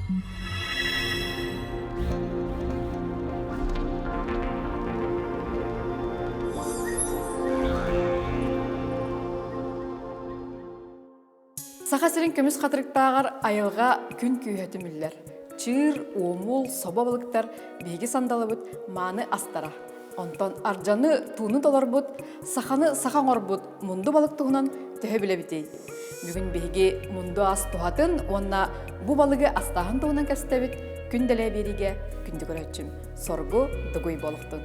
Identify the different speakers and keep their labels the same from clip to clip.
Speaker 1: Сахасырын көміс қатырықтағар айылға күн күйетімілер. Чыр, омул, соба балықтар бейге сандалы бұд, маны астара. Онтан аржаны туыны долар бұд, саханы сахан ор бұд, мұнду балық туғынан төхе біле бітей. Бүгін бейге мұнду ас туғатын, онна бұ балығы астағын туғынан кәстәбіт, күн дәле береге күнді көрәтчім. Соргу дүгөй болықтың.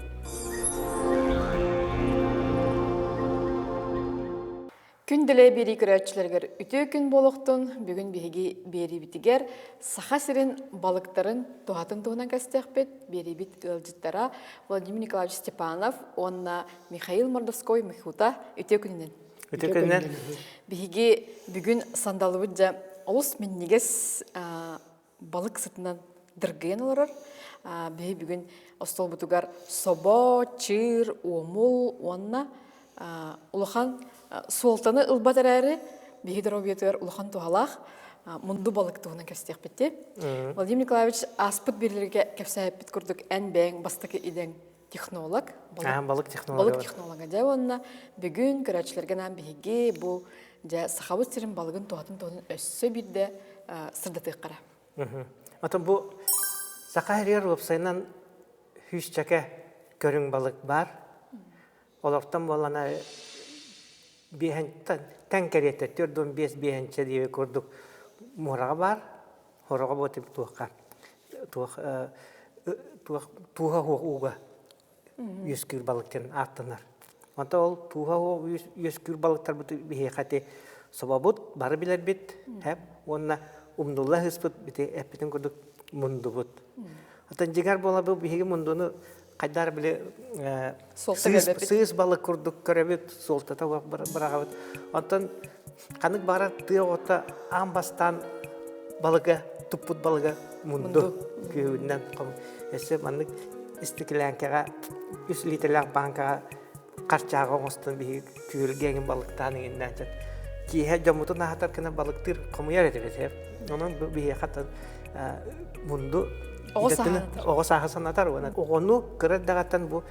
Speaker 1: Күн діле бері көрәтшілергер үті күн болуқтың, бүгін бейге бері бітігер, саха сирен балықтарын туғатын туғынан кәстәқпет, бері біт өлжіттара Владимир Николаевич Степанов, онна Михаил Мордовской, Михута үті күнінен.
Speaker 2: Үті күнінен?
Speaker 1: Бейге бүгін сандалы бұджа олыс мен негес балық сытынан дыргыен оларыр. Бейге бүгін остол бұтығар собо, чыр, омул, онна улахан Суолтаны ылбатар әрі, бейдер объектер улахан туғалақ, мұнду балық туғынан кәстек бітті. Владимир Николаевич аспыт бірлерге кәпсәйіп біт көрдік ән бәң бастықы иден технолог.
Speaker 2: Балық
Speaker 1: Балық
Speaker 2: технолога.
Speaker 1: технолога жа онына бүгін көрәтшілерген ән бейге бұл сақабыз сирен балығын туғатын өссі бірді сырдатық қара.
Speaker 2: Отын бұл сақа әрер ұлыпсайынан хүш чәке көрің балық бар. Олықтан болана тән кәреттер, түрдің 5-5 дейі көрдік мұраға бар, ғораға бұтып туға ұға өскүр балықтарын аттынар. Онта ол туға өскүр балықтар бұты бейе қате соба бұд, бары білер бет, онына ұмдулла ғыспыт біте әппетін көрдік мұнды бұд. Отын жегар бола бұл бейге мұндыны қайдар біле сыз балық күрдік көребет, солтата бірағабет. Онтан қанық бара тұя ота амбастан балыға, тұппыт балыға мұнды күйінен қом. Әсі маңық істікіләңкеға, 3 литрләң банкаға қарчаға оңыстан бейі күйілгенген балықтан еңінен жән. Кейе жамутын ағатар кіна балықтыр қомыяр етебет. Оның бейі қаттан мұнды Оғы сағысан атар. Оғыны кірдіғаттан бұл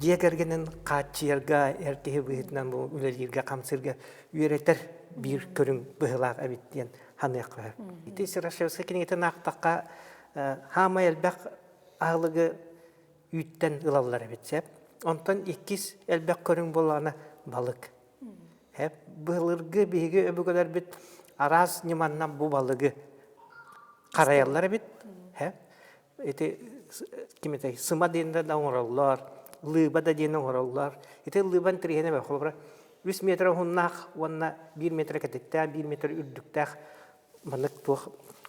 Speaker 2: жегергенен қатчиерға, әркеге бұғытынан бұл үлелерге, қамсырға үйретер бір көрің бұғылақ әбіттен ханық қойыр. Ити Сирашевсқа кенегетін ақтаққа хама әлбәқ ағылығы үйттен ұлалар әбітсеп. Онтан 2 әлбәқ көрің болағына балық. Бұғылырғы бейгі өбігілер біт араз неманнан бұл балығы қараялар әбіт. Эти кимете сыма дейінде да оңыралар, лыба да дейінде оңыралар. Эти лыбан тірегені бәк олбыра 3 метр ғыннақ, онына 1 метр кәтеттә, 1 метр үрдіктәқ мұнық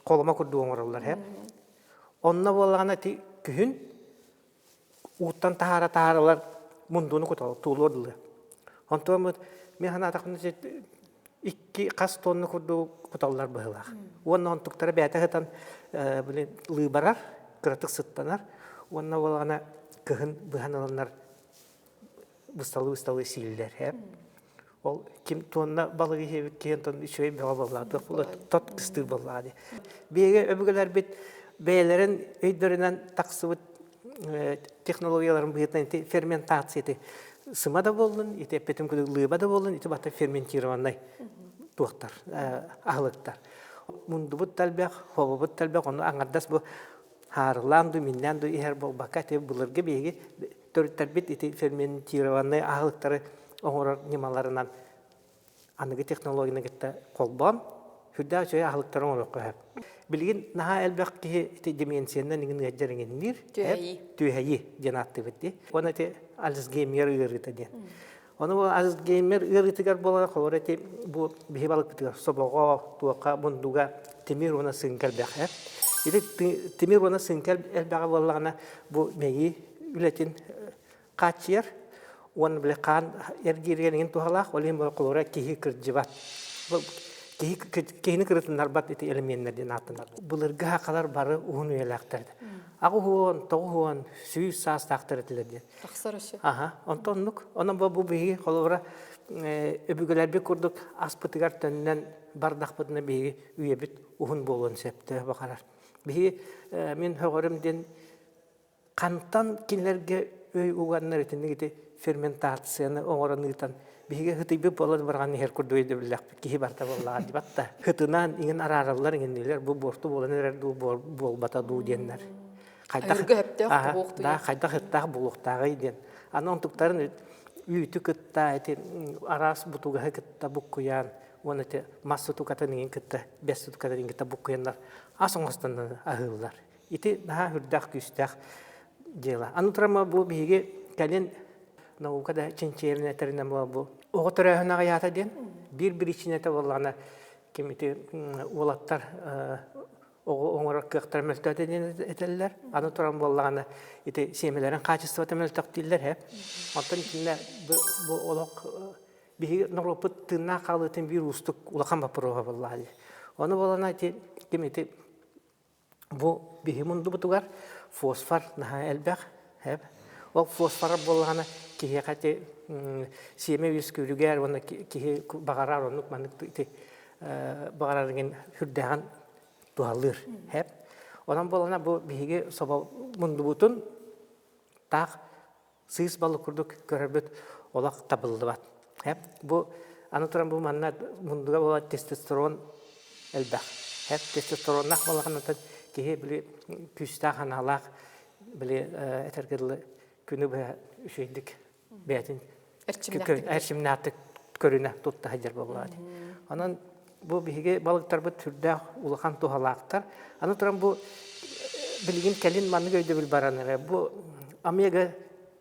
Speaker 2: қолыма күрді оңыралар. Онына болағына күхін ұттан тағара-тағаралар мұндуыны күталы, туылы ордылы. Онтуға мен ғана атақында 2 қас тонны күрді күталылар бұғылақ. Онына онтықтары бәті ғытан лыбарар, кыратык сыттанар, онна болғана кыхын бұған алынар бұсталы сейілдер. Ол кем тонна балығы хебік кейін тон үшөй бәға болады, тот кыстыр болады. Беге өбігілер бет бәйлерін өйдерінен тақсы бұд технологияларын бұғытын ферментация сыма да болын, әппетім күді лыба да болын, бата ферментированный туқтар, ағылықтар. Мұнды бұд тәлбәқ, хобы бұд тәлбәқ, оны аңардас бұл Харланду, Минлянду, ихер бол бакате булырга беги төрттер бит ити ферментированный ағылықтары оңырар немаларынан аныгы технологияны кетті қолбам, хүрді жөй ағылықтары оңырар қойып. Білген наға әлбәқ кеге ити деменсиянна нігін ғаджарыңын түйәйі денатты бітті. Оны ити Альцгеймер үйіріті ден. Оны бұл Альцгеймер үйірітігер болар қолыр ити бұл бейі балық бітігер собаға, туаққа, мұндуға темир оны сыңғар бәқ. Темир оны сыңкәл әлбәға болағына бұл мәйі үлетін қатшер, оны біле қан әргергенген туғалақ, олен бұл қолыра кейі кірді бат. Кейіні кірітінлер бат еті элементтерден аттынар. Бұлырға қалар бары ұғын өйеләқтірді. Ағы хуан, тоғы хуан, сүйіз саас тақтыр етілерді.
Speaker 1: Тақсар өші?
Speaker 2: Онтонлық. Онын бұл бейі қолыра өбігілербе көрдік аспытығар төнінен бардақ бұдына бейі үйебіт ұғын болуын септі бақарар. Bihi min högörümden kantan kinlerge öy uganlar etini gidi fermentasyonu oňoranıtan bihi hıtıbı bolad bargan her kurdoydu billah ki barta vallahi dibatta hıtınan ingen ararallar ingenler bu bortu bolan erer du bol bata du diyenler.
Speaker 1: Ayırgı hepte
Speaker 2: Aha,
Speaker 1: buğuktu
Speaker 2: da
Speaker 1: ya.
Speaker 2: kayda hıtta buluqtağı iden. Anon tuktarın üytü kıtta eti aras butuga kıtta bukuyan onu te masu tukata ningen kıtta bestu tukata ningen kıtta bukuyanlar asongastan ahıllar. Iti daha hürdak güstak jela. Anutrama bu bihige kalin nauka da çinçerine terine bu. O tarafına hayata den bir içine te vallana kimiti olattar oňorak gıqtırmöltö edeller. Anutrama vallana iti semelerin kaçısı temöltök diller hep. Ondan kinne bu olak bihige noroput tınna kalıtın bir ustuk ulakan baproha vallahi. Onu vallana iti kimiti bu bihimundu butugar fosfor naha elbek hep o fosfor bolana ki hakati sime yüskürüger ona ki bagarar onuk manık ti bagararın hürdehan dualır hep ondan bolana bu bihige soba mundu butun tak sız balık kurduk görebet olak tabıldı bat hep bu anaturan bu manna munduga bola testosteron elbek hep testosteronnak bolakanadan ki bile küsta hanalak bile etergedli günü be şeydik betin erçimnattık körüne tuttu hacer vallahi. Anan bu bihige balıklar bu türde ulakan tohalaktar. Anı turan bu bilgin kelin manı göyde bil baranere. Bu omega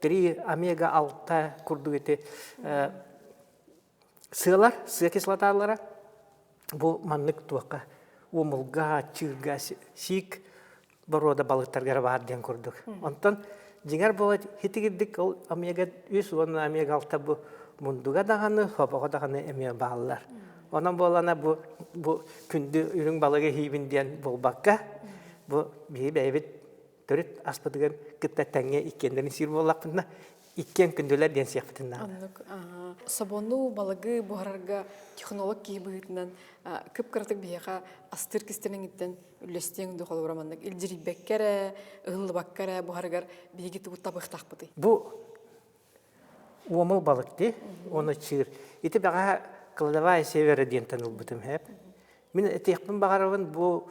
Speaker 2: 3, omega 6 kurdu ete sığlar, sığ kislatarlara bu manlık tuaka umulga, çırga, sik baroda balıklar gara var diyen kurduk. Ondan jinger bola hitigirdik ol omega 3 ona omega 6 bu munduga dağını, hobaga dağını emeye bağlılar. Ondan bolana bu kündü ürün balığı hibin diyen bolbakka bu bir beyvet törüt aspadıgan kıtta tenge ikkenlerin sir bollakpında ikken kündüler diyen siyafetinde.
Speaker 1: Anlık. Sabonu balığı buhararga teknolog kibihitinden kıpkırtık biyağa astır kistenin itten üllestiğin de kolu vuramandık. İlciri bekkere, ığıllı bakkere buhargar biyagi tuğut tabıqtaq bıdı.
Speaker 2: Bu uamul balıktı, onu çığır. İti bağa kıladavay severe diyen tanılbıdım hep. Min etiyakpın bağırabın bu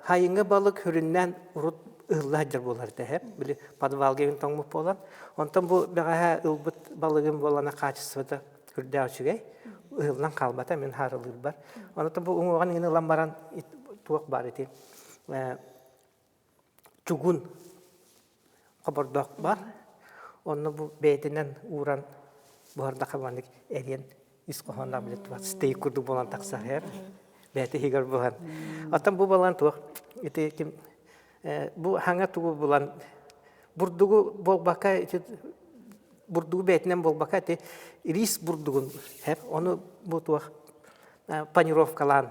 Speaker 2: hayınga balık hüründen urut ığıllı hacer bolardı hep. Bili padvalga evin toңmup bolan. Ondan bu bağa ılbıt balığın bolana kaçısı da hürde açıgay. Ihıldan kalbata men harılır bar. Ondan bu uğuğan yine lambaran tuğuk bar eti. Çugun kabardak var. Onu bu beytinden uğran buharda kabandık eriyen iskohandan bilet var. Stey kurdu bolan taksar her. Beyti higar bolan. Ondan bu bolan tuğuk. Eti kim bu hanga tuğu bolan burdugu bolbaka eti burdugu beytinden bolbaka eti ris burdugun hep onu bu tuğuk panirovkalan.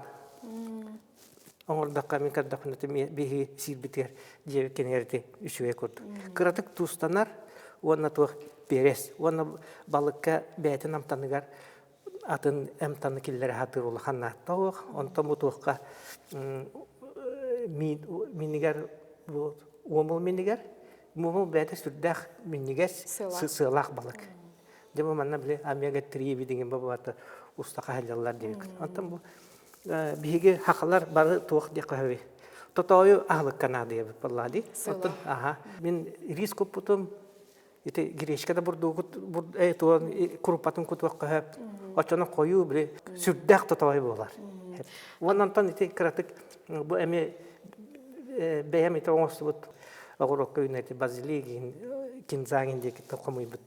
Speaker 2: Orada kami kardakın eti bihi sirbiter diye kenerti üçüye kurdu. Kıratık tustanar ona tuğuk beres. Ona balıkka beytin amtanıgar atın emtanı killeri hatır ulakanlar tuğuk. Ondan bu tuğukka miniger bu umul miniger umul beyte sürdek miniger sığlak balık. Demi manna bile omega 3 bidingen babata ustaka halyalar diye. Ondan bu bihige hakalar barı tuğuk diye kahve. Totoyu ahlık kana diye vallahi. Ondan aha min risk putum ite gireşkada tuğun kurupatın kutuak kahve. Açana koyu bile sürdek totoyu bolar. Ondan ite kıratık bu emi beyam ite oğustubut ağırok köyüneti baziligin kinzagin diye tokumuyubut.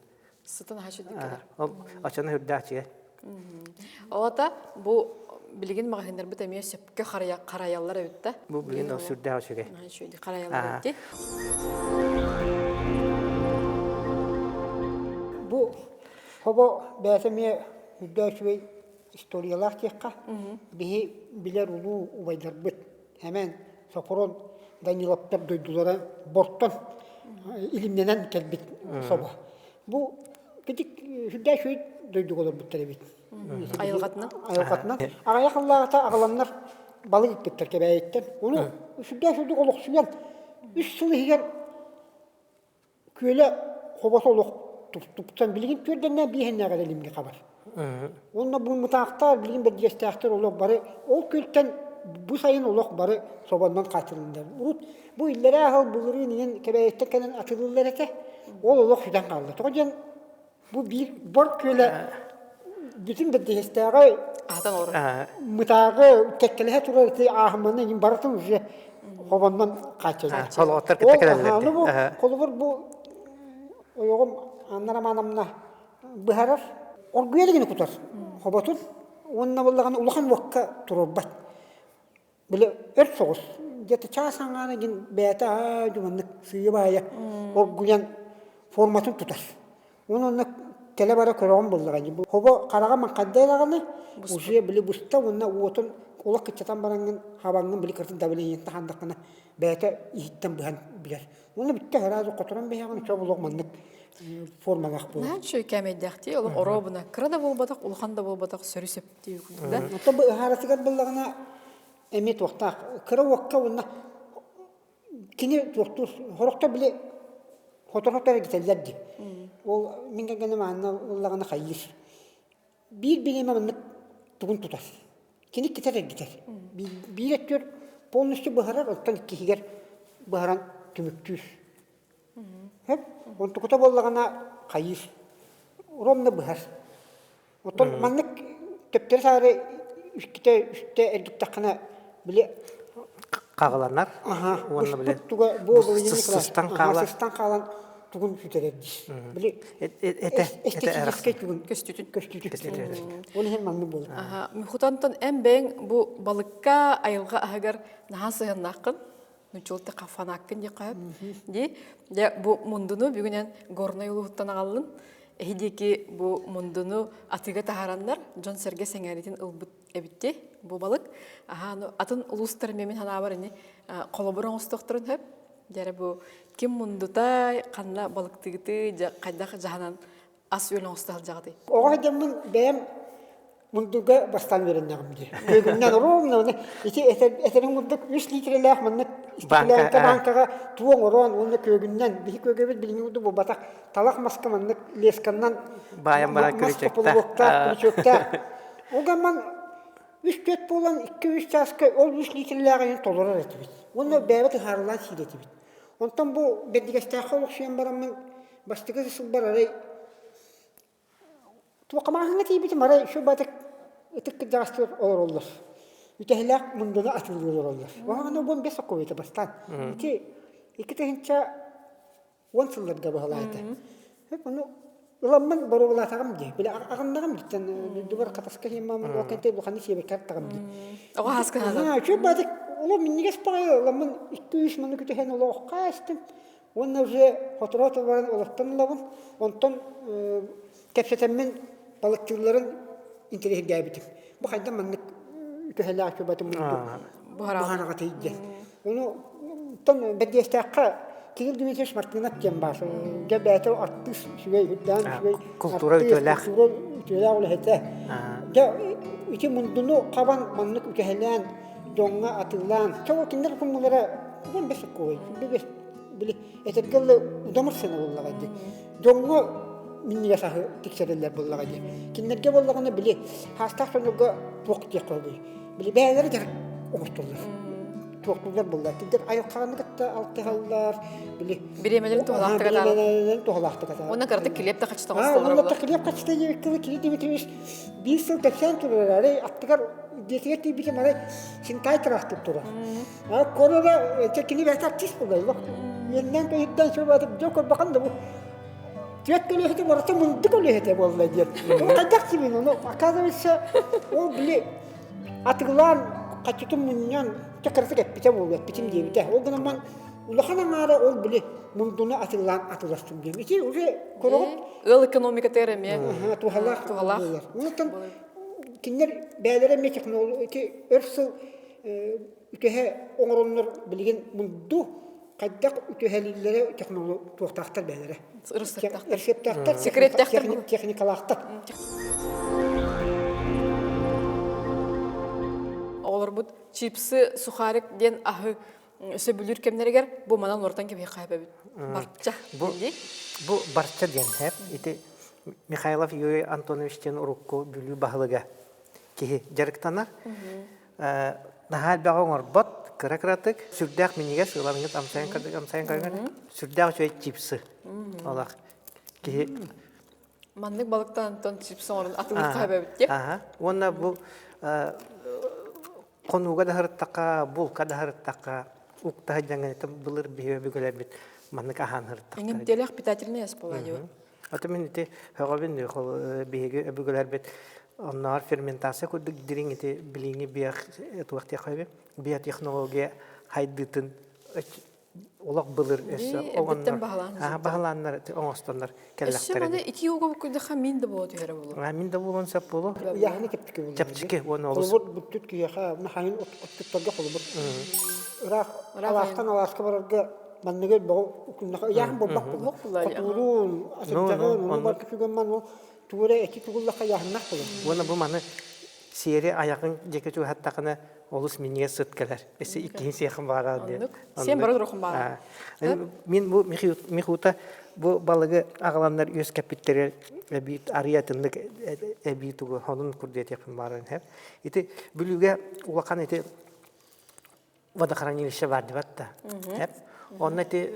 Speaker 1: Sıtın haşu dikkat.
Speaker 2: Açana hürdağçıya.
Speaker 1: Olata bu bilgin mağahinler bu emiye sepke karayallar öğütte.
Speaker 2: Bu bilgin o sürdağçıya.
Speaker 1: Şöyle karayallar öğütte.
Speaker 3: Bu hobo bäsemiye hürdäşüy istoriyalar tekka bihi biler ulu ubaydarbıt hemen soporon Danilaptar duydulara borttan ilimlenen kelbit soba. Bu gıcık hürdäşüy duydu olur bu telebit.
Speaker 1: Ayılgatına.
Speaker 3: Ayılgatına. Ağaya kallağıta ağalanlar balık gittikler kebeğitten. Onu şurada oluksuyan 3 yıl higer köyle hobası oluk tutsan bilgin kördenden bir henne kadar elimge kabar. Onunla bu mutaqtar bilgin bediyestaktar oluk barı ol költen bu sayın oluk barı sobandan kaçırılırlar. Urut bu illere ahal bulurun inen kebeğette kanan atılırlar ete ol oluk şudan kaldı. Tocan bu bir bor köyle bütün bediyestaktar
Speaker 1: Atan olur.
Speaker 3: mıtağı tekkelehe turar ki ahmanı yin baratın ucu hobandan kaçacak.
Speaker 2: Holoğatlar ketekelerlerdi.
Speaker 3: Bu kolubur bu oyoğum anlaramanamna bıharar. Orguya da yine kutar. Hobatun. Onunla vallağını ulukan vakka turur bat. Böyle ört soğuz. Jeti çağsanğana gin beyata cumanlık sıyı baya. Orguyan formatın tutar. Onunla telebara körağın buldağın. Hoba karağaman kaddaylarını uzuya bile busta onunla uotun olak kıçatan barangın habangın bile kırtın da bile yenta handakına beyata ihitten bihan biler. Onu bitti herhalde koturan beyağın çabuluk manlık formalak bu.
Speaker 1: Näçe şöyle kämedäkti, ol orobuna kıra da bolbadak, ulhan da bolbadak sörüsep diýip da.
Speaker 3: Ota bu haratigat bullagına emet wagta kıra wakka onunla kini doktor horokta bile fotoğraflara gitellerdi. O minge gene manna bullagına hayır. Bir bilime manlık tugun tutar. Kini gider gider. Bir etyor polnuşçu baharar ottan iki higer baharan tümüktüz. Hep on tukuta bullagına hayır. Romna bahar. Ottan manlık tepleri sarı üstte ergittakana bile
Speaker 2: Kağılanlar. Onunla bile.
Speaker 3: Sıstan kalan tugun süteredis. Bile
Speaker 2: Ete erak.
Speaker 1: Köstütün.
Speaker 3: Onu hem manlı buldu.
Speaker 1: Aha, muhutantan en ben bu balıkka ayılga agar naha sığınakın, nüçolta kafanakın diye di. Ya bu mundunu bugünen gorna yolu huttan ağalın. Hideki bu mundunu atıga taharanlar, John Serge Sengerit'in ılbıt ebitti bu balık. Aha, atın ulustar memin hana var ini kolaboran ustaktırın hep. Jare bu kim munduta kanla balık tigiti kayda jahanan as yolun ustal jagdi.
Speaker 3: Oğa jamın beyem munduga bastan verenlerim diye. Gögünden romna ne iti eterin munduk 3 litreler manlık istiklal bankaga tuğun oran onu kögünden bir kögübet bilmiyordu bu batak talak maska manlık leskandan
Speaker 2: Bayan bana kürecekte.
Speaker 3: O zaman 3-4 bolan 2-3 çaska ol 3 litreler tolerar etibit. Onu beyabet harlan şiretibit. Ondan bu beddigeştaki oluşuyan baramın bastıgı sılbar aray tuğakamağına tiyibiti maray şu batak etik jastır olur. Ütehilak mundunu atılıyor olur. Vahana bu besa kuvveti bastan. İki tehinça 10 sıllar gabahalaydı. Hep onu ulanman baro ulatağım diye. Böyle ağındağım cidden. Duvar kataska yemam o kente bu hani şebekar tağım diye.
Speaker 1: Oğa haskan adam.
Speaker 3: Şu batak ola minniges payı ulanman 2-3 manı kütühen ola oqa istim. Onun öze fotoğrafı var olaktan ulavın. Ondan kepsetemmin balıkçıların internete gaybitim. Bu kayda manlık ütüheli akıbatı mındı. Buharağa teyide. Onu tam bediyestakka Kegil dünyası smartınat diyen var. Gebete artist şüvey hüddan şüvey.
Speaker 2: Kultura ütüheli.
Speaker 3: Kultura ütüheli ağlı hete. İki mundunu kaban manlık ütüheliyen donga atılan. Çoğu kinler kumlulara ben beşik koy. Bili etekelle udamırsana vallahi. Donga minniga sahı tikserler vallahi. Kinlerge vallahi bili hasta sonuga tuq diye koy. Bili beyleri de umurtullar. Tuqtular vallahi. Kinler ayaklarını da altıhallar. Bili
Speaker 1: Biremelerin tuğlaqtı kadar.
Speaker 3: Biremelerin tuğlaqtı kadar.
Speaker 1: Ona kartı kilep de kaçtan
Speaker 3: Ona
Speaker 1: ustalar olur.
Speaker 3: kilep kaçta yekili kili Dimitrievich bir sıl teksen turlar. Attıgar Diyetiyetti bir kemare sintay tarahtı turar. Konuda çekini vertar tis bulayı bak. Yeniden kayıttan sonra atıp yok bakan da bu. Tiyat kölü hete varsa mındık ölü hete vallahi diyor. O kadar kimin onu. Akademisi o bile atıgılan kaçıtın münyan çakırsı hep bitem oluyor. Bitim diye biter. O zaman ulahana mara ol bile mundunu atıgılan atılaştım diyor. İki öyle korup.
Speaker 1: Iıl ekonomika terem ya.
Speaker 3: Tuhalak.
Speaker 1: Tuhalak.
Speaker 3: Ondan kinler bäylere me teknoloji örsül ütehe oňorunlar bilgen mundu kaddak ütehelilere teknoloji tuğtaktar bäylere. Reseptaktar.
Speaker 1: Sekrettaktar.
Speaker 3: Teknikalaktar.
Speaker 1: Olur олорбут чипсы, сухарик ден ахы сөбүлүр кемнерегер бу манан ортан кеби кайбабыт. Барча.
Speaker 2: Бу барча ден хеп. Ити Михайлов Юрий Антоновичтен урукку бүлүү баһылыга кихи жарыктанар. Нахал багоңор бот кыракратык сүрдәк миниге сыларыңыз амсайын кырдык сүрдәк чөй чипсы. Алак кихи
Speaker 1: Маннык балыктан Антон чипсы орын атылып кайбабыт деп.
Speaker 2: Онна бу конуга да хырттакка, булка да хырттакка, укта жаңа былыр бие бүгөлөбүт. Маннык ахан хырттакка.
Speaker 1: Иңимтелек питательный эс болайы.
Speaker 2: Ата мен ите хагабын биеге бүгөлөбүт. Оннар ферментация курдук дирин ите билинги бия туакты кайбы. Бия технология хайдытын олак былыр эс
Speaker 1: оғаннар.
Speaker 2: Бағаланнар, оңостаннар келлектер.
Speaker 1: Эссе маны 2 уга бүкүндө мин да болот өре болот.
Speaker 2: Мин да болгон сап боло.
Speaker 3: Яхны кептике болду.
Speaker 2: Чапчике оны олус.
Speaker 3: Колбот бүттүт кияха, нахайын оттуттарга колбот. Ырах аластан аласка барарга манныгы боо күннәка яхын болбак болду. Котурун, асыптагын, уну бар кифигөн ман туре эки тугуллака яхыннак болду.
Speaker 2: Оны бу маны сере аягын жеке чу хаттакына олус минге сыт келер. Эсе иккин сехим бара ди.
Speaker 1: Сен бар рухым бар.
Speaker 2: Мен бу михута бу балыгы агаландар өз капиттери бит ариятындык битугу хонун курдет япын барын хеп. Ити бүлүгө улакан ити водохранилище бар деп атта. Хеп. Онна ити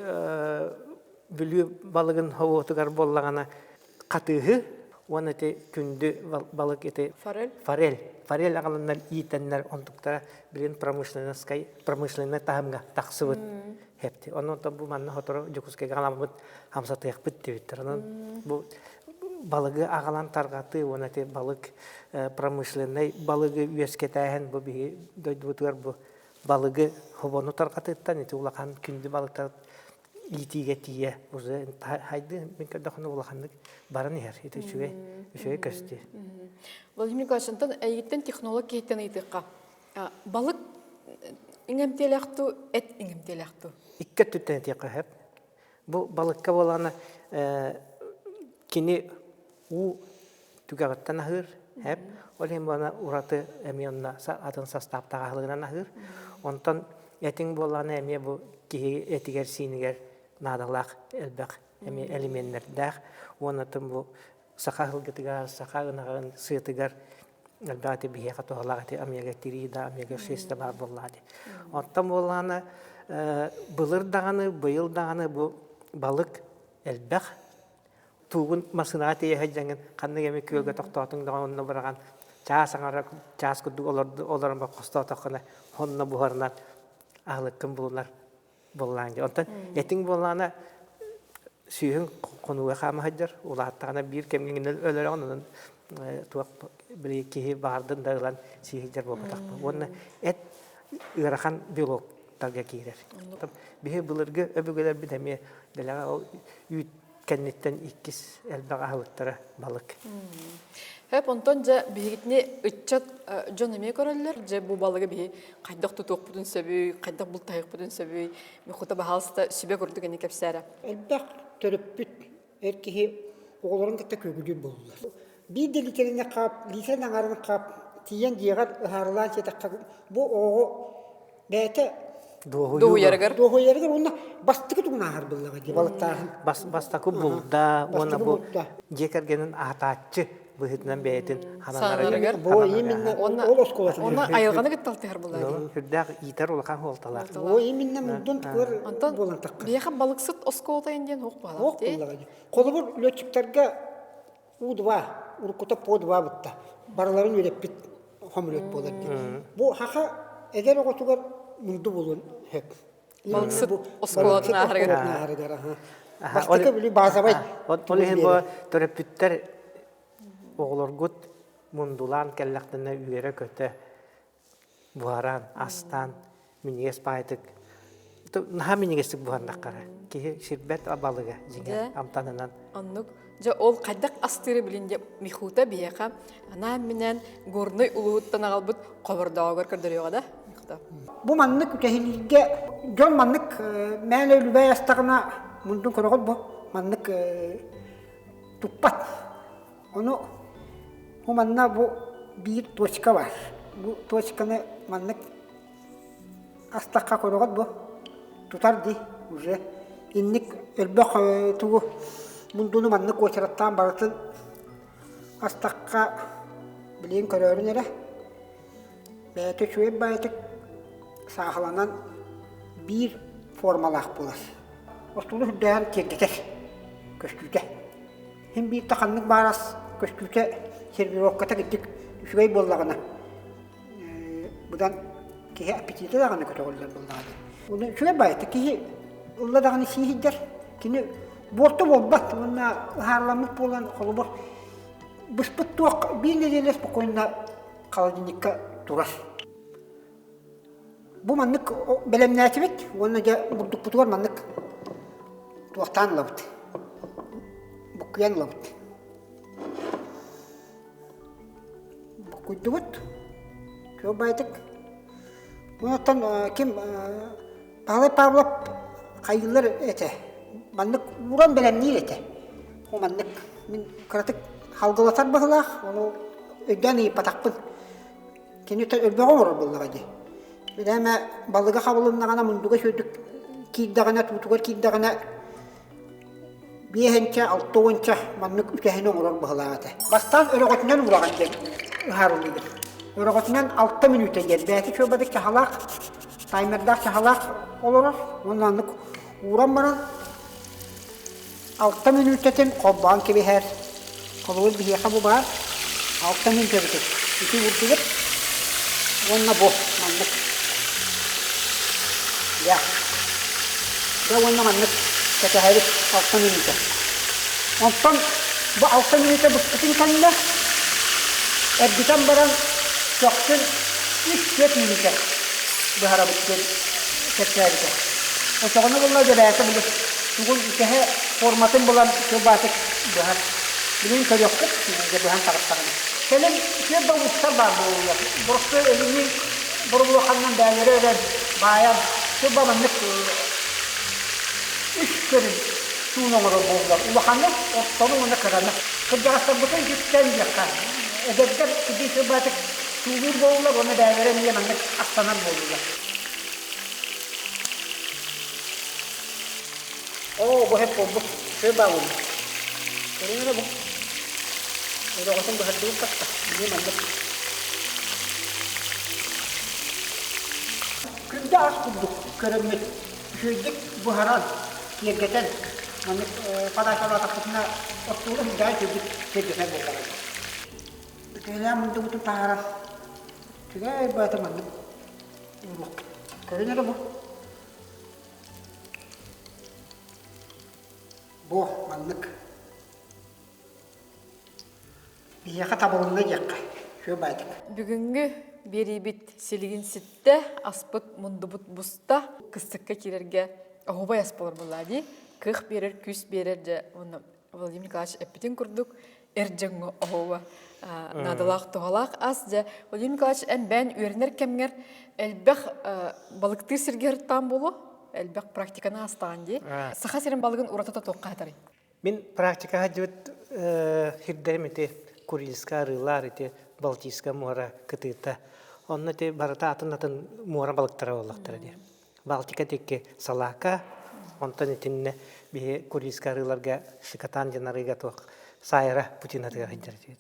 Speaker 2: бүлү балыгын хавотугар боллагана катыгы оны ити күндү балык ити форель агаландар итеннер онтуктара билин промышленный тахымга таксыбыт хепти. Онон то бу манна хоторо жукуске галамбыт хамсатык бит дебиттер. Онон бу балыгы агалан таргаты оны ити балык промышленный балыгы үескетәһен бу би дойдутугар бу балыгы хобону таргатыттан ити улакан күндү балыктар итиге тие уже хайды мен кадахны улаханды барын яр ити чуе касти.
Speaker 1: Владимир Николаевичтан әйттен технолог кейтен итекка. Балык иңемтелекту, эт иңемтелекту.
Speaker 2: Икке түттен текка хеп. Бу балыкка боланы кини у түгәгәттән ахыр хеп. Олем бана ураты эмионна атын составтагы ахылгынан ахыр. Онтан этиң боланы эме бу ки этигер синигер надалак элбек эме элементлердәх. Онатын бу сахалгытыгар сахагынагын сыйтыгар элбәте бие католагаты амяга тирида амяга шеста бар буллады. Оттан боланы былыр даганы быйыл даганы бу балык элбек тугун масынаты яһаган канны эме көлгө токтотуң даганы барган чаасаңара чаас куду олорун ба костотокна хонна бухарнат алыккын булулар болланды. Оттан этиң болланы сүйін қонуға қамы хаджар, улаттағына бір кемгенген өлер оңынан туақ бір кейі бардын дағылан сүйінжер болбатақ бұл. Оны әт ұрақан биологтарға кейдер. Бейі бұлырғы өбігілер бір әме дәліға үйт кәннеттен иккіз әлбаға ауыттары балық.
Speaker 1: Хәп онтон жа бейгітіне үтчат жон әме көрілер, жа бұл балығы бей қайдақ тұтуқ бұдын сөбүй, қайдақ бұл тайық бұдын сөбүй, мекута бағалыста сүбе көрдігіне кәпсәрі.
Speaker 3: Әлбәқ төрөппүт эркеһи оголорун кытта көгүдүр болдулар. Bir de literine kap, literine ağrını kap, tiyen diğer harlan çetak bu oğu bete
Speaker 1: Doğu yarıgar.
Speaker 3: Doğu yarıgar onda bastıkı tuğuna har bullaga diye balıklar.
Speaker 2: Bastakı bulda, ona bu jekergenin ahtatçı bu hitnen beyetin hananlara.
Speaker 3: Bu yeminle olos kolasın.
Speaker 1: Ona ayılganı gittaltı har bullaga.
Speaker 2: Hürdağ iter olakan holtalar.
Speaker 3: Bu yeminle mudun tıkır bulan takka.
Speaker 1: Biyaqa balık sıt oskolta indiyen hoq bağlı.
Speaker 3: Hoq bullaga diye. Kolubur löçüklerge udva, urkuta podva butta. Barların yürepit homlöt bolar diye. Bu haka eğer oğutugar mundu bulun hep.
Speaker 1: Balık sıt oskolatına hargar.
Speaker 3: Bastıkı bili bazabay.
Speaker 2: Olihin bu törepütter oğulur gut mundulan kellektenine üyere köte buharan, astan, miniges baytık. Naha minigestik buharnakara. Ki şirbet balığı jine amtanınan.
Speaker 1: Anlık. Ja ol qaydaq astırı bilince mihuta biyaqa ana minen gornoy uluuttan albut qabardağar kırdırıyor da.
Speaker 3: Bu manlık tehilge jon manlık mele lübey astağına mundun korogol bu manlık tuppat. Onu bu manna bu bir toçka var. Bu toçkanı маннык астакка көрөгөт бу. Тутар ди уже. Инник элбек тугу мундуну маннык очараттан барытын астакка билин көрөрүн эре. Бәйті чуеп бәйті сағыланан bir формалақ болар. Остулы хүддәйін кергетер көстүйті. Хем bir тақанның барас көстүйті сервировката кеттік үшігей боллағына. Бұдан кеге аппетиті дағаны көті олар боллағаны. Оны чуеп бәйті кеге олар дағаны сейхиддер. Кені борты болбат, онына ғарламық болан қолы бор. Бұспыт туақ bir неделес бұл қойына қаладинникка турар. Bu manlık belemnati bit, onu da bulduk butuvar manlık tuğtan lavut, bukuyan lavut. Bukuydu but, çok baytık. Ondan kim Pahalay Pavlov kayılar ete, manlık vuran belemni ete. O manlık min karatık halgalatar bağlar, onu öden iyi patakpın. Kendi ölbeğe olur bunlar diye. Ama balığa kavalığına munduğa şöydük kiddağına tutugar kiddağına bir hence altı onca manlık ütehine olur bağladı. Bastan örgütünden vurağın diye haruludur. Örgütünden 6 minüte gel. Belki çobadık çahalak, timer'da çahalak olur. Ondanlık uğranmadan 6 minütetin kobban gibi her koluğun bir yaka bu var. 6 minüte bitir. İki vurdular. Onunla bu manlık. Ya, da onunla manlık ketaheri 6 minüte. Ondan bu 6 minüte bu sıkıntın kanıyla erbiten baran çoktun 3-4 minüte bu harabıttın ketaheri. O çoğunu bunlar da belki bilir. Bugün ülkehe formatın bulan çobatık bu har. Bilin körüktük, bu han taraftarını. Senin şey de usta var bu ya. Burası elinin burulu kanından değerleri öden bayan çoba manlık 3 körün suyun olur boğular. Ulakanlık ortanın ona karanlık. Kırcağızlar bütün güçten yakar. Edebler kıdıyı çobatık suyun boğular ona değerleri niye manlık aslanan boğular. Bu hep oldu. Çoba oldu. Görünür bu. Udah kosong berhenti kata, ini mantap. Kerja as kuduk keremit, sudik buharan, kiergeten, mantap pada salah takutnya waktu itu tidak jadi kerjaan bukan. Kerja mantap parah, juga ibarat mantap. Kerjanya apa? Boh mantap. Бияқа табылыңға жаққа, шөй байдық.
Speaker 1: Бүгінгі берейбіт селігін сітті, аспыт мұндыбыт бұста, кыстыққа керерге оғыбай аспалар болады. Кық берер, күс берер де, оны Владимир Николаевич әппетін күрдік, әрджіңі оғыба надалақ тұғалақ аз де. Владимир Николаевич ән бән үйерінер кәмгер, әлбәқ балықтыр сіргер там болу, әлбәқ практиканы астаған де. Сақа серін балығын ұратата тоққа атары.
Speaker 2: Мен практикаға жөт хирдерім еті Курильска рылар ете Балтийска мора кытыта. Онны те барыта атын мора балыктара боллактар ди. Балтика текке салака, онтан етинне бе Курильска рыларга шикатан жанарыга тоқ сайра путинатыга хинжар ди.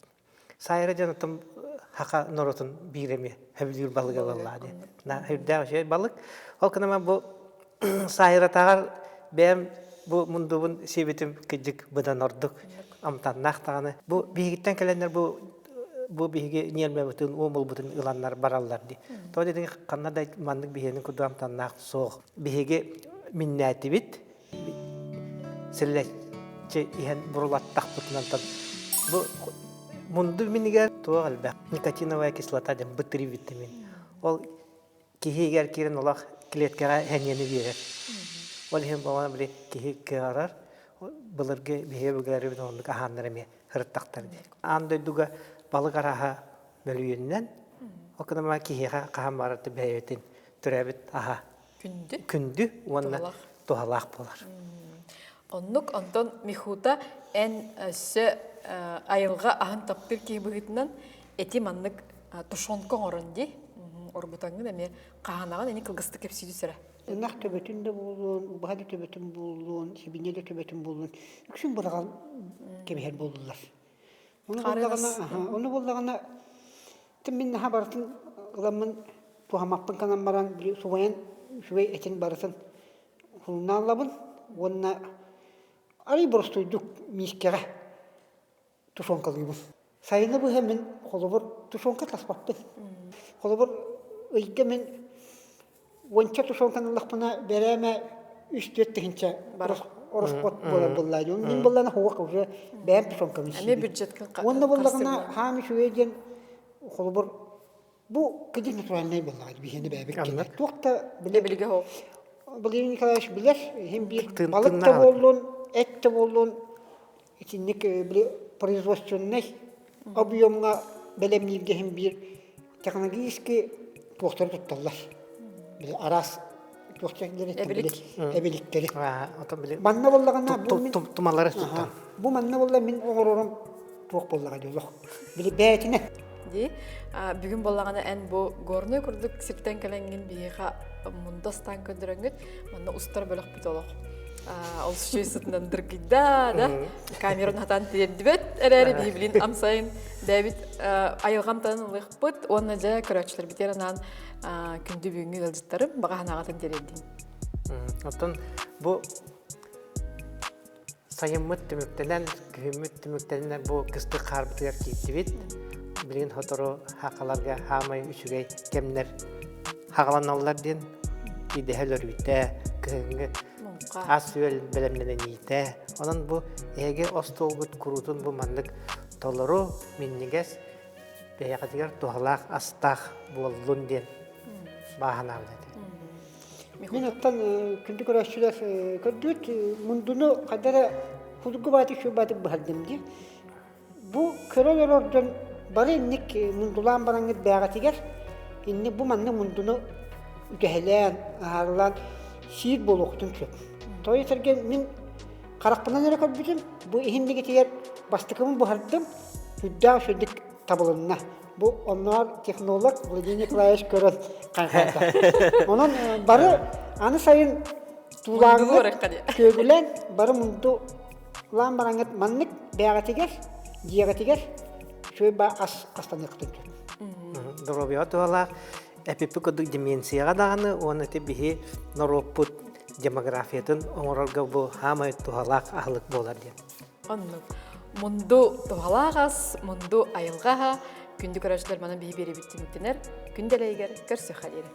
Speaker 2: Сайра жанатым хака норотун биреме хабилюр балыга боллади. На хирдә ше балык. Ол канама бу сайра тагар бем бу мундубун себетим кыжык быдан ордук. Амтан нақтағаны. Бұл бейгіттен кәлендер бұл бейге нелме бұтын, омыл бұтын ұланлар баралар ди. Тоғы дедіңі қаннадай мандық бейгенің күді амтан нақты соғы. Бейге миннәті бит, сілләтші иген бұрылаттақ бұтынантан. Бұл мұнды мінігер туға әлбәқ. Никотиновая кислота дем бұтыры витамин. Ол кейгер керін олақ клеткаға әнені берер. Ол ең болған біле кейгер керарар. Былырғы бейе бүгілері бін ондық ағанларыме ғырыттақтар де. Андай дуға балық араға бөлуінен, оқынама кейеға қаған барады бәйетін түрәбіт аға күнді, онына туғалақ болар.
Speaker 1: Оннық онтон михута ән өсі айылға ағын таптыр кей бұғытынан әти маннық тушонқын орын де. орбутаңын эме каанаган эни кылгысты кепсиди сыра.
Speaker 3: Нах төбөтүн дө болуун, убахада төбөтүн болуун, сибине дө төбөтүн болуун. Үксүн бураган кемер болдулар. Onu bolлагана тим мин наха бартын ыламын тухамаппын канан баран субайын шубай этин барытын хулналлабын. Онна ай борстойдук мискеге тушонкалыбын. Сайыны бу мен холобор тушонка таспаппын. Холобор ыйга мен онча тушонканы лахпына береме 3-4 тегинче ороспот боллайды. Мен боллана хуак уже бәм тушонканы.
Speaker 1: Эме бюджетке
Speaker 3: Онна боллагана хами шуеден холобор бу кыдык натуральный боллайды. Бихени бәбек. Туакта
Speaker 1: билге хо.
Speaker 3: Владимир Николаевич билер, hem bir balık da bolun, et de bolun, içinlik производственный объемга белемнилге hem bir технологический туактар тутталар. Били арас туактарлар эбеликтери. Манна боллагана бу мен
Speaker 2: тумалары туттан.
Speaker 3: Бу манна болла мен оңорорум туак боллага жолок. Били бәтине.
Speaker 1: Ди, бүгүн боллагана эн бу горный курдук сиптен келенген бийга мундастан көндөрөнгөт, мында устар бөлөк бит олок. Ол шүйсүтүнөн дыргыда, да? Камерун хатан тиердибет, эрери библин амсайын Давид айылгамтан ылыкпыт, онна жа көрөчүлөр битеранан күндү бүгүнгү ылжыттарым баганагатын тередин.
Speaker 2: Оттон бу сайыммыт түмүктелен, күмүт түмүктелен бу кысты карбытыр кийтибит. Билген хотору хакаларга хамай үчүгей кемнер хагаланалар ден идехелер үтә кыгы асвел белемнен ите. Онан бу эге остолгут курутун бу мандык толору миннигес беягатыгар тухалак астах болдун ден бахана билет.
Speaker 3: Мен оттан күндү көрөчүлөр көрдүт мундуну кадара худугу баты шу баты бардымды. Бу көрөлөрдөн бары ник мундулан бараңыт беягатыгар инне бу манны мундуну үтәһелән арлан сир болуктун көп. Той терген мин каракпынан эле көрбүтүм. Бу ихиндиги тиер бастыкымын бардым. Хүддә шөдик табылынна. Бу оннар технолог Владимир Николаевич көрөн кайганда. Онон бары аны сайын тулаңы көгүлен бары мунду лан бараңыт маннык беягатыгар, диягатыгар шөйба астаныктын.
Speaker 2: Дробиот вала эпипикодук дименсияга даганы оны тебихи норопут демографиятын оңоролга бу хамай тухалак ахлык болар ден.
Speaker 1: Онну мунду тухалагас, мунду айылгаха күндү көрөчүлөр мана бии бери биттинер, күнделейгер көрсө халири.